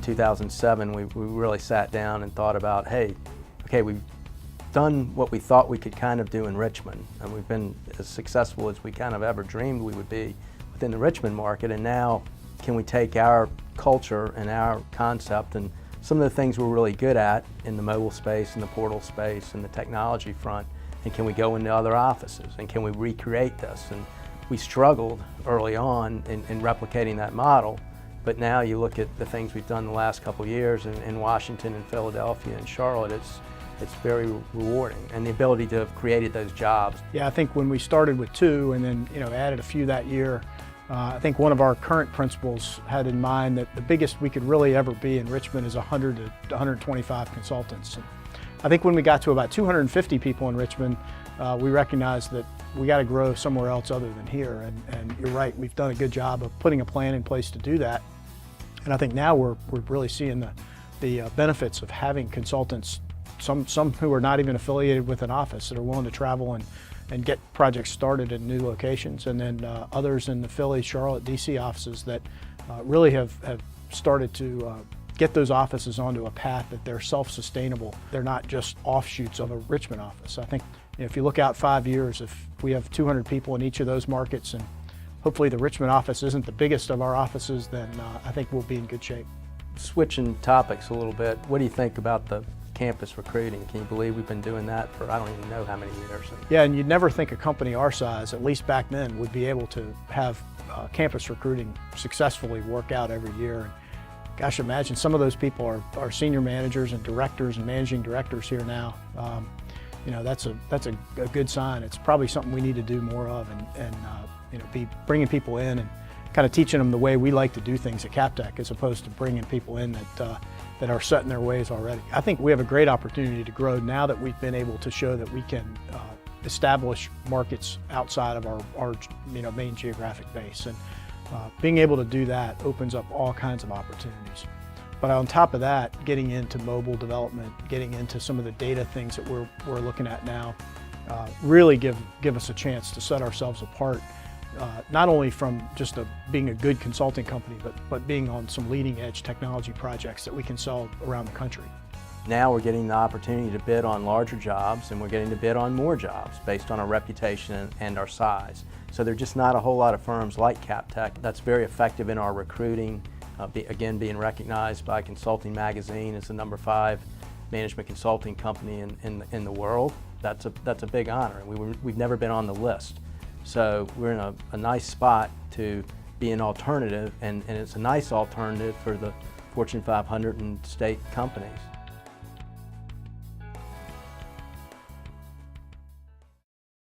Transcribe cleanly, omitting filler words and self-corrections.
2007, we really sat down and thought about, hey, okay, we've done what we thought we could kind of do in Richmond, and we've been as successful as we kind of ever dreamed we would be within the Richmond market, and now can we take our culture and our concept and some of the things we're really good at in the mobile space and the portal space and the technology front, and can we go into other offices and can we recreate this? And we struggled early on in replicating that model, but now you look at the things we've done the last couple of years in Washington and Philadelphia and Charlotte, it's very rewarding, and the ability to have created those jobs. Yeah, I think when we started with 2 and then added a few that year, I think one of our current principals had in mind that the biggest we could really ever be in Richmond is 100 to 125 consultants. And I think when we got to about 250 people in Richmond, we recognized that we got to grow somewhere else other than here. And you're right, we've done a good job of putting a plan in place to do that. And I think now we're really seeing the benefits of having consultants, some who are not even affiliated with an office, that are willing to travel and get projects started in new locations, and then others in the Philly, Charlotte, DC offices that really have started to get those offices onto a path that they're self-sustainable. They're not just offshoots of a Richmond office. I think if you look out 5 years, if we have 200 people in each of those markets, and hopefully the Richmond office isn't the biggest of our offices, then I think we'll be in good shape. Switching topics a little bit, what do you think about the campus recruiting? Can you believe we've been doing that for I don't even know how many years? Yeah, and you'd never think a company our size, at least back then, would be able to have campus recruiting successfully work out every year. And gosh, imagine some of those people are senior managers and directors and managing directors here now. That's a good sign. It's probably something we need to do more of, and be bringing people in and kind of teaching them the way we like to do things at CapTech, as opposed to bringing people in that are set in their ways already. I think we have a great opportunity to grow now that we've been able to show that we can establish markets outside of our main geographic base. And being able to do that opens up all kinds of opportunities. But on top of that, getting into mobile development, getting into some of the data things that we're looking at now, really give us a chance to set ourselves apart. Not only from just being a good consulting company, but being on some leading edge technology projects that we can sell around the country. Now we're getting the opportunity to bid on larger jobs, and we're getting to bid on more jobs based on our reputation and our size. So there's just not a whole lot of firms like CapTech that's very effective in our recruiting. Again, being recognized by Consulting Magazine as the #5 management consulting company in the world. That's a big honor, and we've never been on the list. So we're in a nice spot to be an alternative, and it's a nice alternative for the Fortune 500 and state companies.